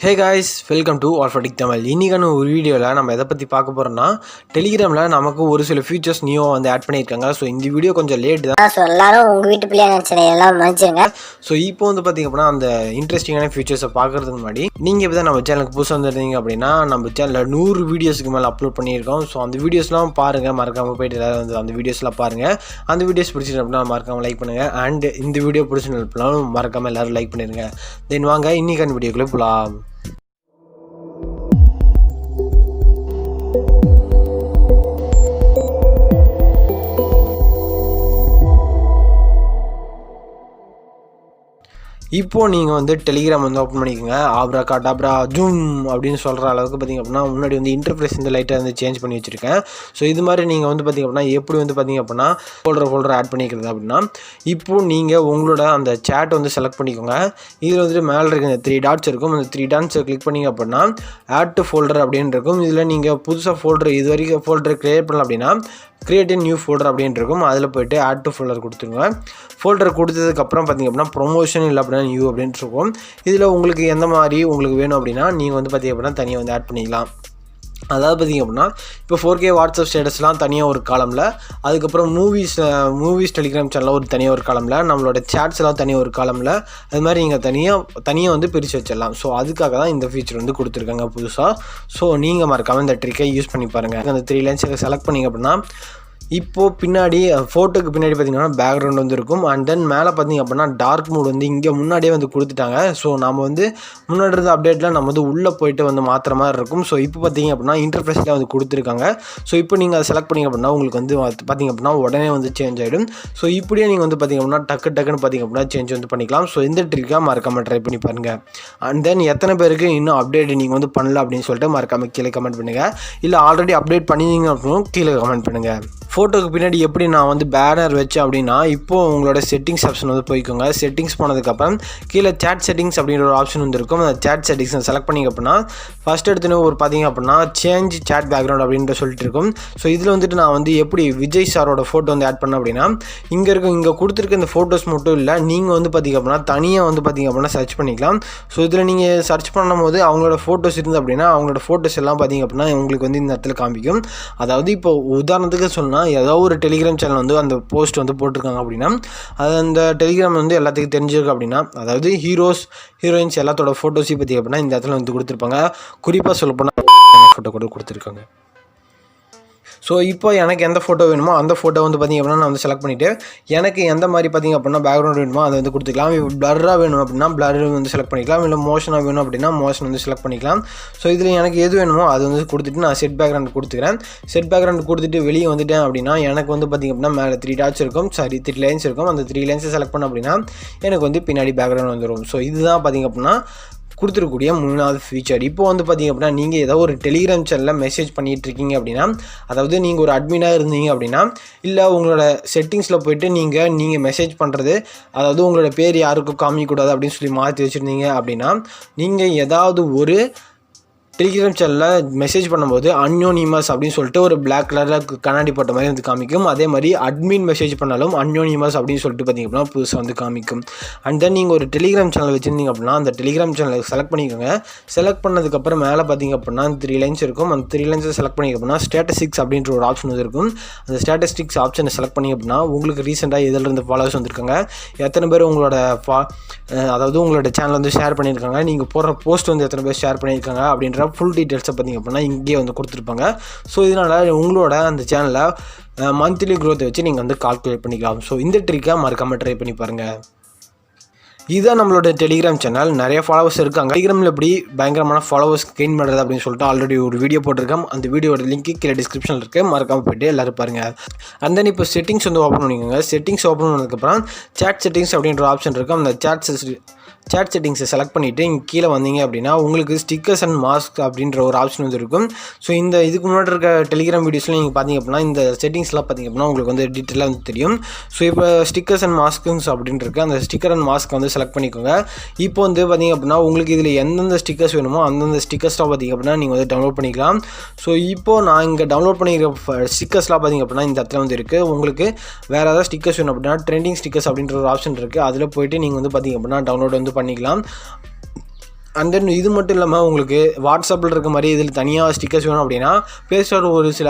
Hey guys, welcome to Alfa Tamil. இன்னைக்கான ஒரு வீடியோவில் நம்ம எதை பற்றி பார்க்க போகிறோம்னா டெலிகிராமில் நமக்கு ஒரு சில ஃபீச்சர்ஸ் நியூவாக வந்து ஆட் பண்ணியிருக்காங்க. ஸோ இந்த வீடியோ கொஞ்சம் லேட் தான். ஸோ எல்லாரும் உங்கள் வீட்டு பிள்ளையா நினச்சதை எல்லாம் மன்னிச்சிருங்க. ஸோ இப்போ வந்து பார்த்திங்க அப்படின்னா அந்த இன்ட்ரெஸ்டிங்கான ஃபீச்சர்ஸை பார்க்குறதுக்கு முன்னாடி நீங்கள் இப்போ தான் நம்ம சேனலுக்கு புதுசாக வந்துருந்தீங்க அப்படின்னா நம்ம சேனலில் 100 வீடியோஸுக்கு மேலே அப்லோட் பண்ணியிருக்கோம். ஸோ அந்த வீடியோஸ்லாம் பாருங்கள், மறக்காமல் போய்ட்டு எல்லோரும் வந்து அந்த வீடியோஸ்லாம் பாருங்கள். அந்த வீடியோஸ் பிடிச்சிட்டு அப்படின்னா மறக்காமல் லைக் பண்ணுங்கள். அண்ட் இந்த வீடியோ பிடிச்சிருந்தாலும் மறக்காமல் எல்லோரும் லைக் பண்ணிடுங்க. தென் வாங்க இன்றைக்கான வீடியோக்குள்ளே போகலாம். இப்போது நீங்கள் வந்து டெலிகிராம் வந்து ஓப்பன் பண்ணிக்கோங்க. ஆப்ரா காட்டாப்ரா ஜூம் அப்படின்னு சொல்கிற அளவுக்கு பார்த்திங்க அப்படின்னா முன்னாடி வந்து இன்டர்ஃபேஸ் வந்து லைட்டாக வந்து சேஞ்ச் பண்ணி வச்சுருக்கேன். ஸோ இது மாதிரி நீங்கள் வந்து பார்த்திங்க அப்படின்னா எப்படி வந்து பார்த்திங்க அப்படின்னா ஃபோல்டர் ஆட் பண்ணிக்கிறது அப்படின்னா இப்போது நீங்கள் உங்களோட அந்த சேட் வந்து செலக்ட் பண்ணிக்கோங்க. இதில் வந்துட்டு மேலே இருக்க இந்த 3 டாட்ஸ் இருக்கும். அந்த 3 டாட்ஸை கிளிக் பண்ணிங்க அப்படின்னா ஆட் டு ஃபோல்டர் அப்படின்னு இருக்கும். இதில் நீங்கள் புதுசாக ஃபோல்டர் இது வரைக்கும் ஃபோல்டர் க்ரியேட் பண்ணலாம் அப்படின்னா கிரியேட் நியூ ஃபோல்டர் அப்படின்னு இருக்கும். அதில் போய்ட்டு ஆட் டு ஃபோல்டர் கொடுத்துருங்க. ஃபோல்டர் கொடுத்ததுக்கப்புறம் பார்த்திங்க அப்படின்னா ப்ரொமோஷன் இல்லை அப்படின்னா நியூ அப்படின்ட்டு இருக்கும். இதில் உங்களுக்கு எந்த மாதிரி உங்களுக்கு வேணும் அப்படின்னா நீங்கள் வந்து பார்த்திங்க அப்படின்னா தனியாக வந்து ஆட் பண்ணிக்கலாம். அதாவது பார்த்திங்க அப்படின்னா இப்போ 4K வாட்ஸ்அப் ஸ்டேட்டஸ்லாம் தனியாக ஒரு காலமில், அதுக்கப்புறம் மூவிஸ் டெலிகிராம் சேனலில் ஒரு தனியாக ஒரு காலமில், நம்மளோட சேட்ஸ் எல்லாம் தனியாக ஒரு காலமில், அது மாதிரி நீங்கள் தனியாக வந்து பிரித்து வச்சிடலாம். ஸோ அதுக்காக தான் இந்த ஃபீச்சர் வந்து கொடுத்துருக்காங்க புதுசாக. ஸோ நீங்கள் மறக்காமல் இந்த ட்ரிக்கை யூஸ் பண்ணி பாருங்கள். அந்த 3 லைன்ஸை செலக்ட் பண்ணிங்க அப்படின்னா இப்போது பின்னாடி ஃபோட்டோக்கு பின்னாடி பார்த்திங்கன்னா பேக்ரவுண்ட் வந்து இருக்கும். அண்ட் தென் மேலே பார்த்திங்க அப்படின்னா டார்க் மோட் வந்து இங்கே முன்னாடியே வந்து கொடுத்துட்டாங்க. ஸோ நம்ம வந்து முன்னாடி இருந்த அப்டேட்டில் நம்ம வந்து உள்ளே போய்ட்டு வந்து மாற்றுற மாதிரி இருக்கும். ஸோ இப்போ பார்த்திங்க அப்படின்னா இன்டர்ஃபேஸில் வந்து கொடுத்துருக்காங்க. ஸோ இப்போ நீங்கள் அதை செலக்ட் பண்ணிங்க அப்படின்னா உங்களுக்கு வந்து பார்த்திங்க அப்படின்னா உடனே வந்து சேஞ்ச் ஆகிடும். ஸோ இப்படியே நீங்கள் வந்து பார்த்திங்க அப்படின்னா டக்குன்னு பார்த்திங்க அப்படின்னா சேஞ்ச் வந்து பண்ணிக்கலாம். ஸோ இந்த ட்ரிக்காக மறக்காமல் ட்ரை பண்ணி பாருங்கள். அண்ட் தென் எத்தனை பேருக்கு இன்னும் அப்டேட் நீங்கள் வந்து பண்ணல அப்படின்னு சொல்லிட்டு மறக்காமல் கீழே கமெண்ட் பண்ணுங்கள். இல்லை ஆல்ரெடி அப்டேட் பண்ணிங்க அப்படின்னா கீழே கமெண்ட் பண்ணுங்கள். ஃபோட்டோக்கு பின்னாடி எப்படி நான் வந்து பேனர் வச்சேன் அப்படின்னா இப்போது உங்களோட செட்டிங்ஸ் ஆப்ஷன் வந்து போய்க்கோங்க. செட்டிங்ஸ் போனதுக்கப்புறம் கீழே சேட் செட்டிங்ஸ் அப்படின்ற ஒரு ஆப்ஷன் வந்து இருக்கும். அந்த சேட் செட்டிங்ஸை செலக்ட் பண்ணிங்க அப்படின்னா ஃபஸ்ட் எடுத்துன்னு ஒரு பார்த்திங்க அப்படின்னா சேஞ்ச் சேட் பேக்ரவுண்ட் அப்படின்ற சொல்லிட்டு இருக்கும். ஸோ இதில் வந்துட்டு நான் வந்து எப்படி விஜய் சாரோட ஃபோட்டோ வந்து ஆட் பண்ணேன் அப்படின்னா இங்கே கொடுத்துருக்க இந்த ஃபோட்டோஸ் மட்டும் இல்லை, நீங்கள் வந்து பார்த்திங்க அப்படின்னா தனியாக வந்து பார்த்திங்க அப்படின்னா சர்ச் பண்ணிக்கலாம். ஸோ இதில் நீங்கள் சர்ச் பண்ணும்போது அவங்களோட ஃபோட்டோஸ் இருந்து அப்படின்னா அவங்களோட ஃபோட்டோஸ் எல்லாம் பார்த்திங்க அப்படின்னா உங்களுக்கு வந்து இந்த இடத்துல காமிக்கும். அதாவது இப்போ உதாரணத்துக்கு சொன்னால் ஏதோ ஒரு டெலிகிராம் சேனல் வந்து அந்த போஸ்ட் வந்து போட்டிருக்காங்க அப்படின்னா அது அந்த டெலிகிராம் வந்து எல்லாத்துக்கும் தெரிஞ்சிருக்கு அப்படின்னா அதாவது ஹீரோயின்ஸ் எல்லாத்தோட ஃபோட்டோஸையும் பற்றி அப்படின்னா இந்த இடத்துல வந்து கொடுத்துருப்பாங்க. குறிப்பாக சொல்லப்போனால் ஃபோட்டோ கூட கொடுத்துருக்காங்க. ஸோ இப்போ எனக்கு எந்த ஃபோட்டோ வேணுமோ அந்த ஃபோட்டோ வந்து பார்த்திங்க அப்படின்னா நான் வந்து செலக்ட் பண்ணிவிட்டு எனக்கு எந்த மாதிரி பார்த்திங்க அப்படின்னா பேக்ரவுண்ட் வேணுமோ அதை வந்து கொடுத்துக்கலாம். இப்போ பிளராக வேணும் அப்படின்னா பிளர் வந்து செலக்ட் பண்ணிக்கலாம். இல்லை மோஷனாக வேணும் அப்படின்னா மோஷன் வந்து செலக்ட் பண்ணிக்கலாம். ஸோ இதில் எனக்கு எது வேணுமோ அது வந்து கொடுத்துட்டு நான் செட் பேக்ரவுண்ட் கொடுத்துக்கிறேன். செட் பேக்ரவுண்ட் கொடுத்துட்டு வெளியே வந்துட்டேன் அப்படின்னா எனக்கு வந்து பார்த்திங்க அப்படின்னா மேலே 3 டாட்ஸ் இருக்கும், 3 லைன்ஸ் இருக்கும். அந்த 3 லைன்ஸை செலக்ட் பண்ண அப்படின்னா எனக்கு வந்து பின்னாடி பேக்ரவுண்ட் வந்துடும். ஸோ இதுதான் பார்த்திங்க அப்படின்னா கொடுத்துருக்கூடிய 3வது ஃபீச்சர். இப்போ வந்து பார்த்திங்க அப்படின்னா நீங்கள் ஏதோ ஒரு டெலிகிராம் சேனலில் மெசேஜ் பண்ணிகிட்ருக்கீங்க அப்படின்னா அதாவது நீங்கள் ஒரு அட்மினாக இருந்தீங்க அப்படின்னா இல்லை உங்களோட செட்டிங்ஸில் போய்ட்டு நீங்கள் மெசேஜ் பண்ணுறது அதாவது உங்களோட பேர் யாருக்கும் காமிக்கக்கூடாது அப்படின்னு சொல்லி மாற்றி வச்சுருந்தீங்க அப்படின்னா நீங்கள் ஏதாவது ஒரு டெலிகிராம் சேனலில் மெசேஜ் பண்ணும்போது அன்யோனிமஸ் அப்படின்னு சொல்லிட்டு ஒரு பிளாக் கலரில் கண்ணாடி போட்ட மாதிரி வந்து காமிக்கும். அதே மாதிரி அட்மின் மெசேஜ் பண்ணாலும் அன்யோனிமஸ் அப்படின்னு சொல்லிட்டு பார்த்திங்க அப்படின்னா புதுசாக வந்து காமிக்கும். அண்ட் தென் நீங்கள் ஒரு டெலிகிராம் சேனல் வச்சுருந்தீங்க அப்படின்னா அந்த டெலிகிராம் சேனலை செலக்ட் பண்ணிக்கோங்க. செலக்ட் பண்ணதுக்கப்புறம் மேலே பார்த்திங்க அப்படின்னா 3 லைன்ஸ் இருக்கும். அந்த 3 லைன்ஸை செலக்ட் பண்ணிங்க அப்படின்னா ஸ்டேட்டஸ்டிக்ஸ் அப்படின்ற ஒரு ஆப்ஷன் வந்து இருக்கும். அந்த ஸ்டேட்டஸ்டிக்ஸ் ஆப்ஷனை செலக்ட் பண்ணிங்க அப்படின்னா உங்களுக்கு ரீசெண்டாக இதிலிருந்து ஃபாலோவர்ஸ் வந்திருக்காங்க, எத்தனை பேர் உங்களோட அதாவது உங்களோட சேனல் வந்து ஷேர் பண்ணியிருக்காங்க, நீங்கள் போடுற போஸ்ட் வந்து எத்தனை பேர் ஷேர் பண்ணியிருக்காங்க அப்படின்ற ஃபுல் டீட்டெயில்ஸை பார்த்திங்க அப்படின்னா இங்கேயே வந்து கொடுத்துருப்பாங்க. ஸோ இதனால் உங்களோட அந்த சேனலில் மந்த்லி க்ரோத்தை வச்சு நீங்கள் வந்து கால்குலேட் பண்ணிக்கலாம். ஸோ இந்த ட்ரிக்காக மறக்காமல் ட்ரை பண்ணி பாருங்கள். இதுதான் நம்மளோட டெலிகிராம் சேனல். நிறைய ஃபாலோவர்ஸ் இருக்காங்க. டெலிகிராமில் எப்படி பயங்கரமான ஃபாலோவர்ஸ் கெயின் பண்ணுறது அப்படின்னு சொல்லிட்டு ஆல்ரெடி ஒரு வீடியோ போட்டிருக்கேன். அந்த வீடியோட லிங்க் கீழே டிஸ்கிரிப்ஷனில் இருக்குது, மறக்காமல் போய்ட்டு எல்லோரும் பாருங்கள். அண்ட் தென் இப்போ செட்டிங்ஸ் வந்து ஓப்பன் பண்ணிக்கோங்க. செட்டிங்ஸ் ஓப்பன் பண்ணதுக்கப்புறம் சேட் செட்டிங்ஸ் அப்படின்ற ஆப்ஷன் இருக்கும். அந்த சேட் செட்டிங்ஸை செலக்ட் பண்ணிவிட்டு இங்கே கீழே வந்தீங்க அப்படின்னா உங்களுக்கு ஸ்டிக்கர்ஸ் அண்ட் மாஸ்க் அப்படின்ற ஒரு ஆப்ஷன் வந்து இருக்கும். ஸோ இதுக்கு முன்னாடி இருக்க டெலிகிராம் வீடியோஸில் நீங்கள் பார்த்திங்க அப்படின்னா இந்த செட்டிங்ஸ்லாம் பார்த்திங்க அப்படின்னா உங்களுக்கு வந்து டீட்டெயிலாக வந்து தெரியும். ஸோ இப்போ ஸ்டிக்கர்ஸ் அண்ட் மாஸ்க்ஸ் அப்படின்னு இருக்குது. அந்த ஸ்டிக்கர் அண்ட் மாஸ்க் வந்து செலக்ட் பண்ணிக்கோங்க. இப்போ வந்து பார்த்திங்க அப்படின்னா உங்களுக்கு இதில் எந்தெந்த ஸ்டிக்கர்ஸ் வேணுமோ அந்தந்த ஸ்டிக்கர்ஸ்லாம் பார்த்திங்க அப்படின்னா நீங்கள் வந்து டவுன்லோட் பண்ணிக்கலாம். ஸோ இப்போது நான் இங்கே டவுன்லோட் பண்ணிக்கிற ஸ்டிக்கர்ஸ்லாம் பார்த்திங்க அப்படின்னா இந்த இடத்துல வந்து இருக்குது. உங்களுக்கு வேறு ஏதாவது ஸ்டிக்கர்ஸ் வேணும் அப்படின்னா ட்ரெண்டிங் ஸ்டிக்கர்ஸ் அப்படின்ற ஒரு ஆப்ஷன் இருக்குது. அதில் போய்ட்டு நீங்கள் வந்து பார்த்திங்க அப்படின்னா டவுன்லோட் வந்து பண்ணிக்கலாம். அண்ட் தென் இது மட்டும் இல்லாமல் உங்களுக்கு வாட்ஸ்அப்பில் இருக்க மாதிரி இதில் தனியாக ஸ்டிக்கர்ஸ் வேணும் அப்படின்னா ப்ளே ஸ்டோர் ஒரு சில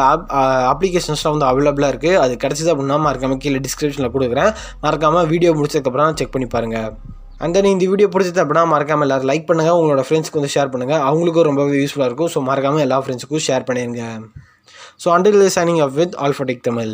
அப்ளிகேஷன்ஸ்லாம் வந்து அவைலபிளாக இருக்குது. அது கிடச்சிது அப்படின்னா மறக்காமல் கீழே டிஸ்கிரிப்ஷனில் கொடுக்குறேன். மறக்காமல் வீடியோ முடிச்சதுக்கப்புறம் செக் பண்ணி பாருங்கள். அண்ட் தென் இந்த வீடியோ பிடிச்சது அப்படின்னா மறக்காமல் எல்லோரும் லைக் பண்ணுங்கள், உங்களோட ஃப்ரெண்ட்ஸ்க்கு வந்து ஷேர் பண்ணுங்கள். அவங்களுக்கும் ரொம்பவே யூஸ்ஃபுல்லாக இருக்கும். ஸோ மறக்காமல் எல்லா ஃப்ரெண்ட்ஸுக்கும் ஷேர் பண்ணிடுங்க. So until signing off with alpha tech Tamil.